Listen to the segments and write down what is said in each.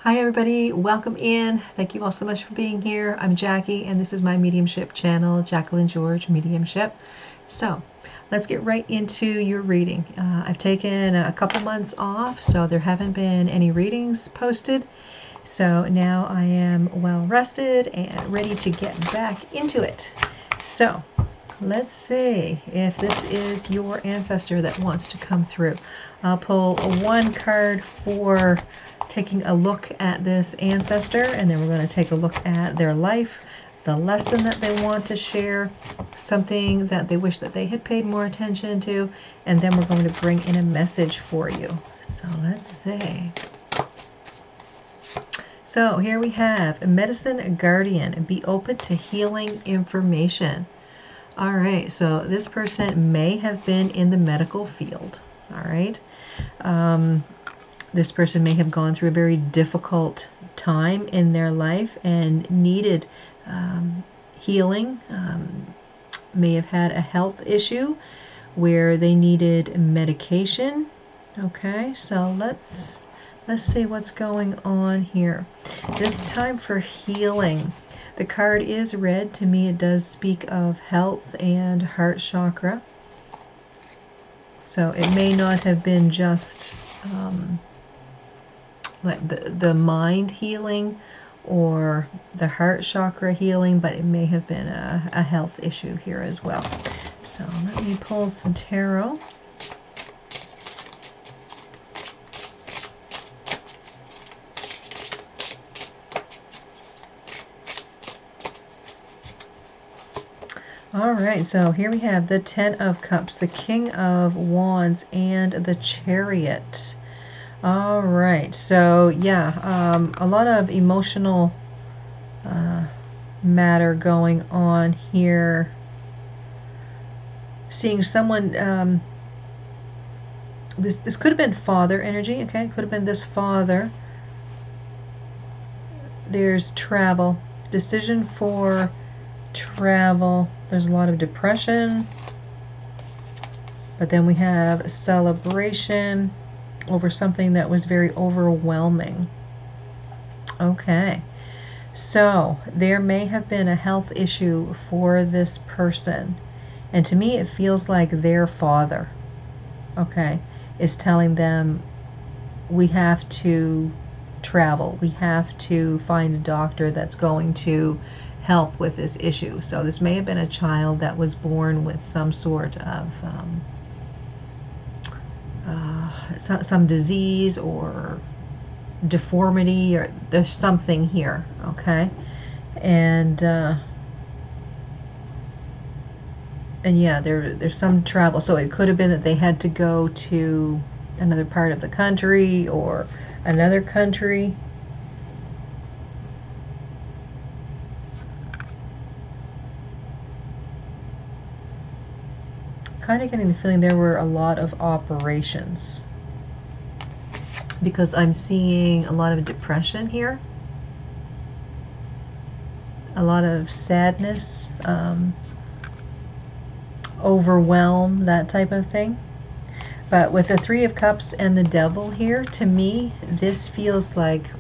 Hi everybody, welcome in. Thank you all so much for being here. I'm Jackie and this is my mediumship channel, Jacqueline George Mediumship. So let's get right into your reading. I've taken a couple months off, so there haven't been any readings posted. So now I am well rested and ready to get back into it. So let's see if this is your ancestor that wants to come through. I'll pull one card for taking a look at this ancestor, and then we're going to take a look at their life, the lesson that they want to share, something that they wish that they had paid more attention to, and then we're going to bring in a message for you. So let's see. So here we have Medicine Guardian. Be open to healing information. All right, so this person may have been in the medical field. All right. This person may have gone through a very difficult time in their life and needed healing, may have had a health issue where they needed medication. Okay, so let's see what's going on here. This time for healing. The card is red. To me, it does speak of health and heart chakra. So it may not have been just like the mind healing or the heart chakra healing, but it may have been a health issue here as well. So let me pull some tarot. All right, so here we have the Ten of Cups, the King of Wands, and the Chariot. All right, so yeah, a lot of emotional matter going on here. Seeing someone, this could have been father energy, okay? Could have been this father. There's travel, decision for travel. There's a lot of depression, but then we have a celebration over something that was very overwhelming. Okay, so there may have been a health issue for this person, and to me it feels like their father, okay, is telling them, we have to travel, we have to find a doctor that's going to help with this issue. So this may have been a child that was born with some sort of some disease or deformity, or there's something here, okay? And yeah, there's some travel. So it could have been that they had to go to another part of the country or another country. Kind of getting the feeling there were a lot of operations, because I'm seeing a lot of depression here, a lot of sadness, overwhelm, that type of thing. But with the Three of Cups and the Devil here, to me, this feels like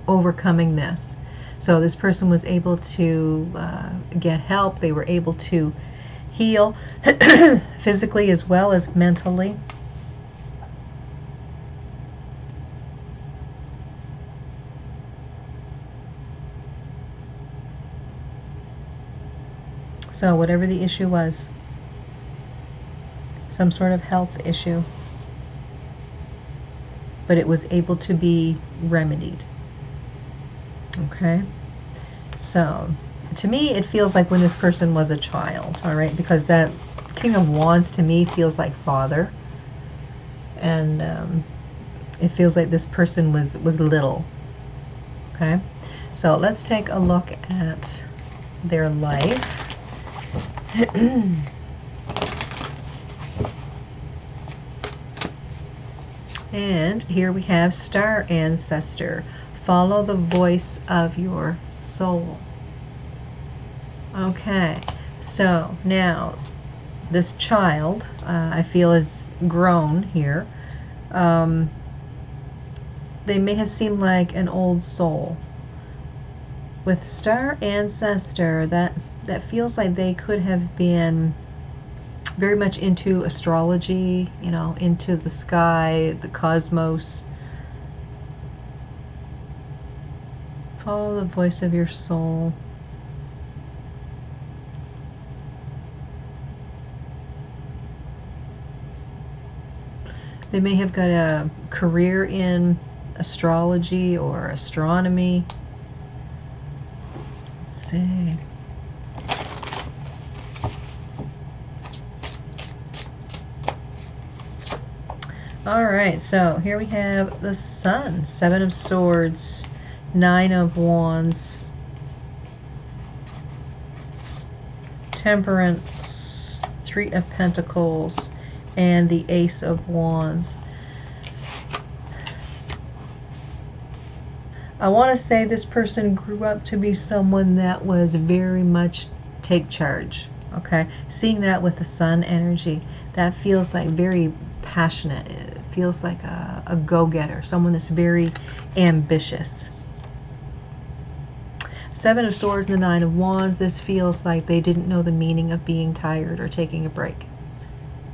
overcoming this. So this person was able to get help. They were able to heal physically as well as mentally. So whatever the issue was, some sort of health issue, but it was able to be remedied. Okay, so to me it feels like when this person was a child, all right, because that King of Wands to me feels like father, and it feels like this person was little. Okay, so let's take a look at their life. And here we have Star Ancestor. Follow the voice of your soul. Okay, so now this child, I feel, is grown here. they may have seemed like an old soul. With Star Ancestor, that feels like they could have been very much into astrology, you know, into the sky, the cosmos. Follow the voice of your soul. They may have got a career in astrology or astronomy. Let's see. All right, so here we have the Sun, 7 of Swords, 9 of Wands, Temperance, 3 of Pentacles, and the Ace of Wands. I want to say this person grew up to be someone that was very much take charge, okay? Seeing that with the Sun energy, that feels like very passionate. It feels like a go-getter, someone that's very ambitious. 7 of Swords and the 9 of Wands, this feels like they didn't know the meaning of being tired or taking a break.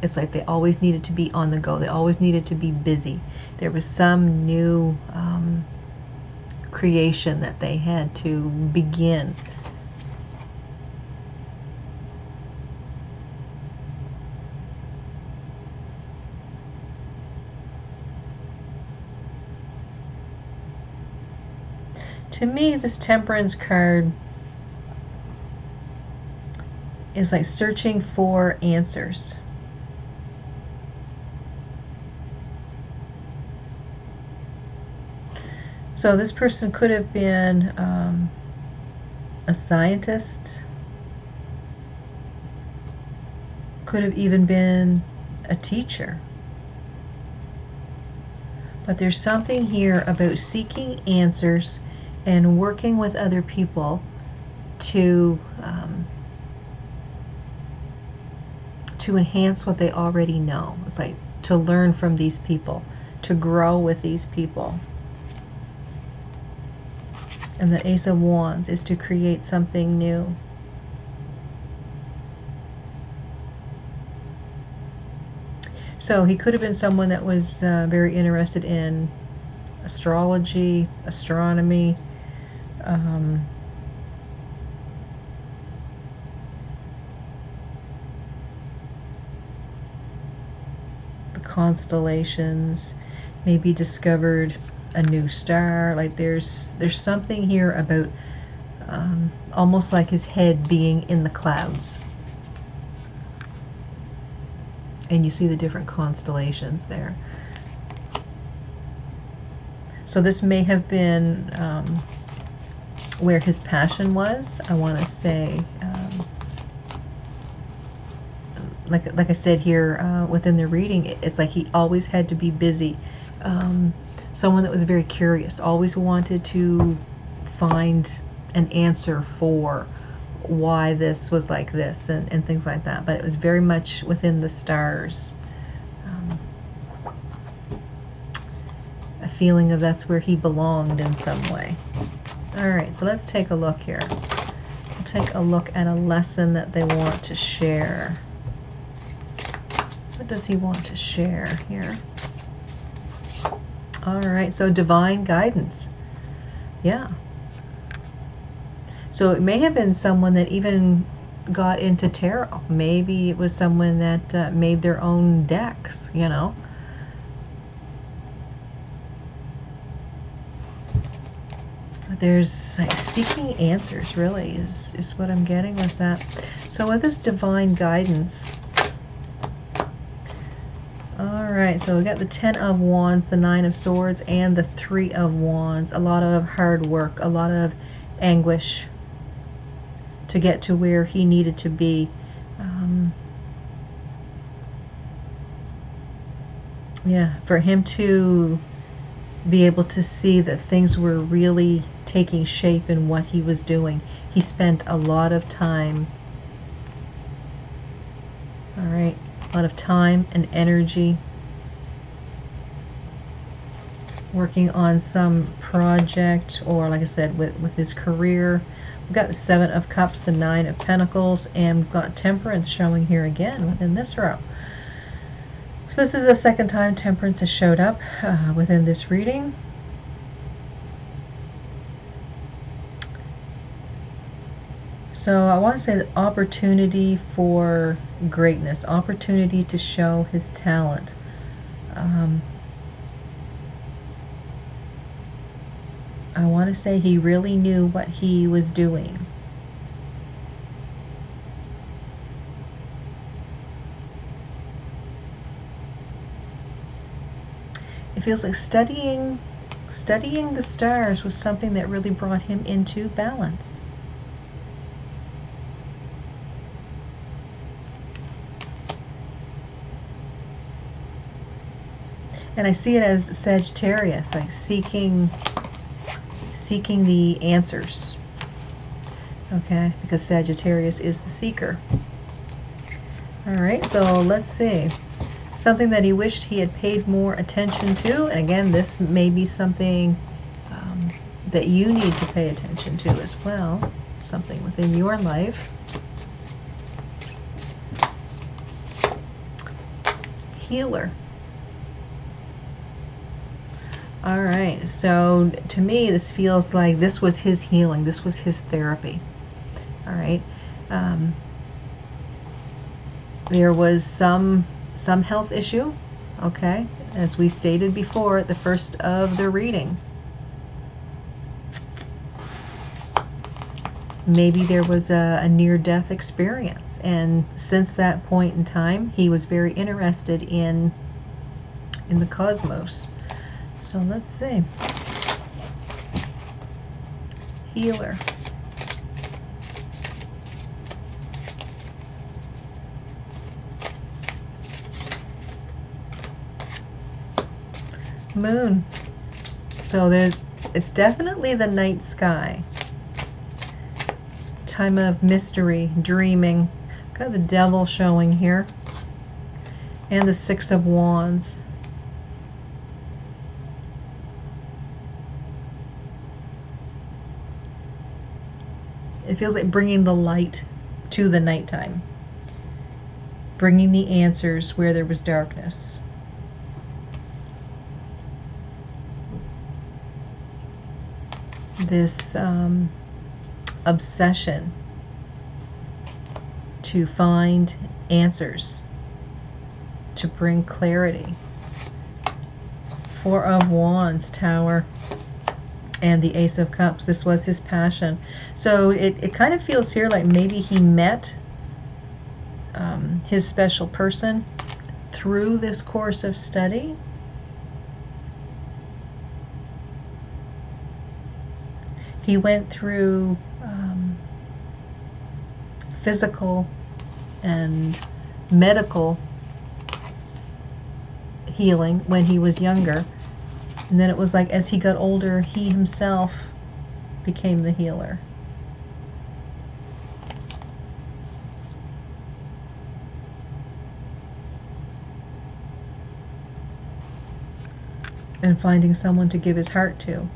It's like they always needed to be on the go. They always needed to be busy. There was some new creation that they had to begin. To me, this Temperance card is like searching for answers. So this person could have been a scientist, could have even been a teacher. But there's something here about seeking answers and working with other people to enhance what they already know. It's like to learn from these people, to grow with these people. And the Ace of Wands is to create something new. So he could have been someone that was very interested in astrology, astronomy, the constellations, maybe discovered a new star. Like there's something here about almost like his head being in the clouds. And you see the different constellations there. So this may have been where his passion was. I want to say, like I said here within the reading, it's like he always had to be busy. Someone that was very curious, always wanted to find an answer for why this was like this and things like that. But it was very much within the stars. A feeling of that's where he belonged in some way. All right, so let's take a look here. We'll take a look at a lesson that they want to share. What does he want to share here? All right, so divine guidance. Yeah. So it may have been someone that even got into tarot. Maybe it was someone that made their own decks, you know. But there's like seeking answers, really, is what I'm getting with that. So with this divine guidance, all right, so we got the 10 of Wands, the 9 of Swords, and the 3 of Wands. A lot of hard work, a lot of anguish to get to where he needed to be. Yeah, for him to be able to see that things were really taking shape in what he was doing. He spent a lot of time, all right, a lot of time and energy working on some project, or like I said, with his career. We've got the Seven of Cups, the Nine of Pentacles, and we've got Temperance showing here again within this row. So this is the second time Temperance has showed up within this reading. So I want to say the opportunity for greatness, opportunity to show his talent. I want to say he really knew what he was doing. It feels like studying the stars was something that really brought him into balance. And I see it as Sagittarius, like seeking the answers. Okay, because Sagittarius is the seeker. All right, so let's see. Something that he wished he had paid more attention to. And again, this may be something that you need to pay attention to as well. Something within your life. Healer. All right, so to me, this feels like this was his healing. This was his therapy. All right. There was some health issue, okay, as we stated before at the first of the reading. Maybe there was a near-death experience, and since that point in time, he was very interested in the cosmos. So let's see. Healer. Moon. So it's definitely the night sky. Time of mystery, dreaming. Got the Devil showing here. And the Six of Wands. It feels like bringing the light to the nighttime. Bringing the answers where there was darkness. This obsession to find answers, to bring clarity. Four of Wands, Tower, and the Ace of Cups. This was his passion. So it kind of feels here like maybe he met his special person through this course of study. He went through physical and medical healing when he was younger. And then it was like as he got older, he himself became the healer. And finding someone to give his heart to.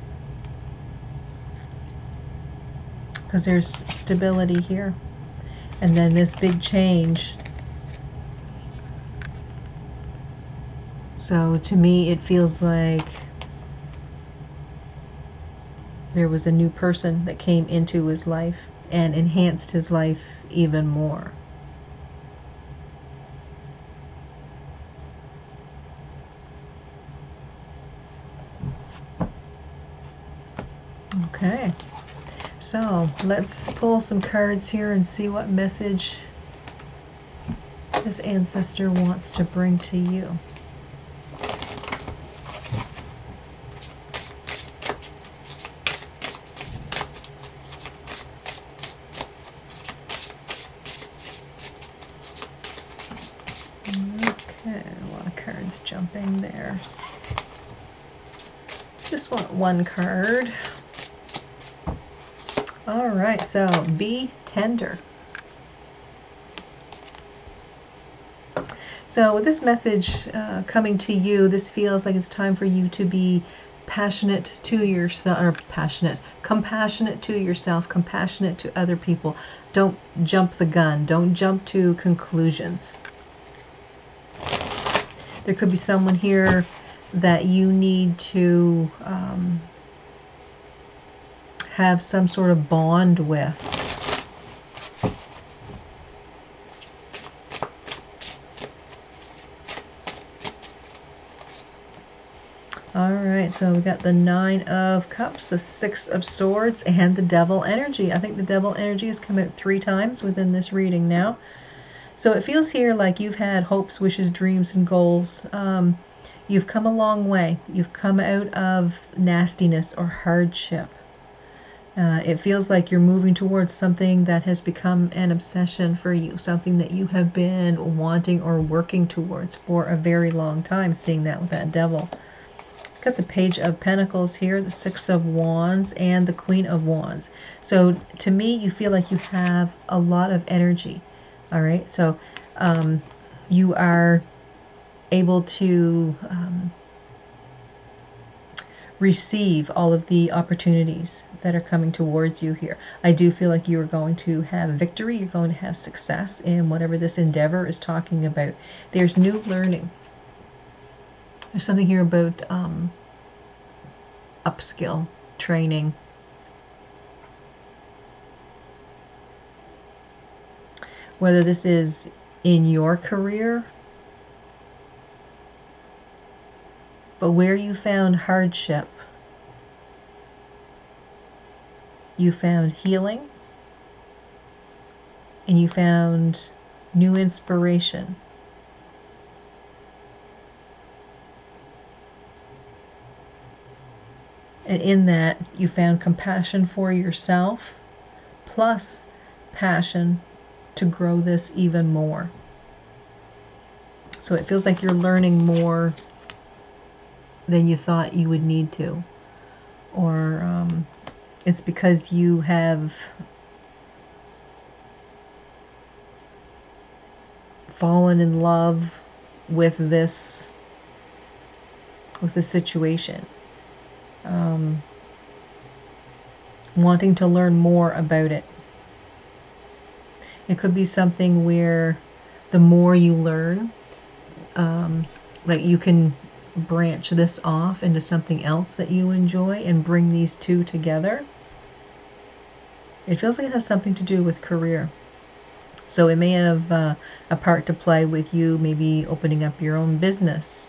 Because there's stability here. And then this big change. So to me, it feels like there was a new person that came into his life and enhanced his life even more. Okay, so let's pull some cards here and see what message this ancestor wants to bring to you. Okay, a lot of cards jumping there. Just want one card. All right, so be tender. So with this message coming to you, this feels like it's time for you to be passionate to yourself, or compassionate to yourself, compassionate to other people. Don't jump the gun. Don't jump to conclusions. There could be someone here that you need to have some sort of bond with. All right, so we got the Nine of Cups, the Six of Swords, and the Devil energy. I think the Devil energy has come out 3 times within this reading now. So it feels here like you've had hopes, wishes, dreams, and goals. You've come a long way. You've come out of nastiness or hardship. It feels like you're moving towards something that has become an obsession for you, something that you have been wanting or working towards for a very long time, seeing that with that Devil. Got the Page of Pentacles here, the Six of Wands, and the Queen of Wands. So to me, you feel like you have a lot of energy. All right, so you are able to receive all of the opportunities that are coming towards you here. I do feel like you are going to have victory. You're going to have success in whatever this endeavor is talking about. There's new learning. There's something here about upskill, training. Whether this is in your career, but where you found hardship, you found healing, and you found new inspiration. And in that, you found compassion for yourself, plus passion to grow this even more. So it feels like you're learning more than you thought you would need to. Or it's because you have fallen in love with this situation. Wanting to learn more about it. It could be something where the more you learn, like you can branch this off into something else that you enjoy and bring these two together. It feels like it has something to do with career. So it may have a part to play with you maybe opening up your own business,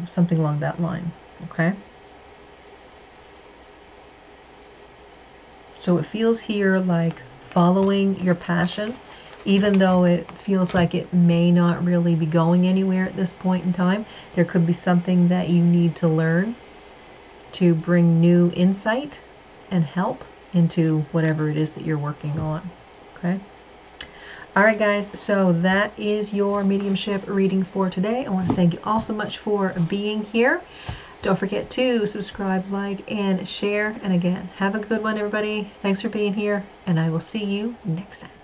something along that line, okay? So it feels here like following your passion, even though it feels like it may not really be going anywhere at this point in time. There could be something that you need to learn to bring new insight and help into whatever it is that you're working on, okay? All right, guys, so that is your mediumship reading for today. I want to thank you all so much for being here. Don't forget to subscribe, like, and share. And again, have a good one, everybody. Thanks for being here, and I will see you next time.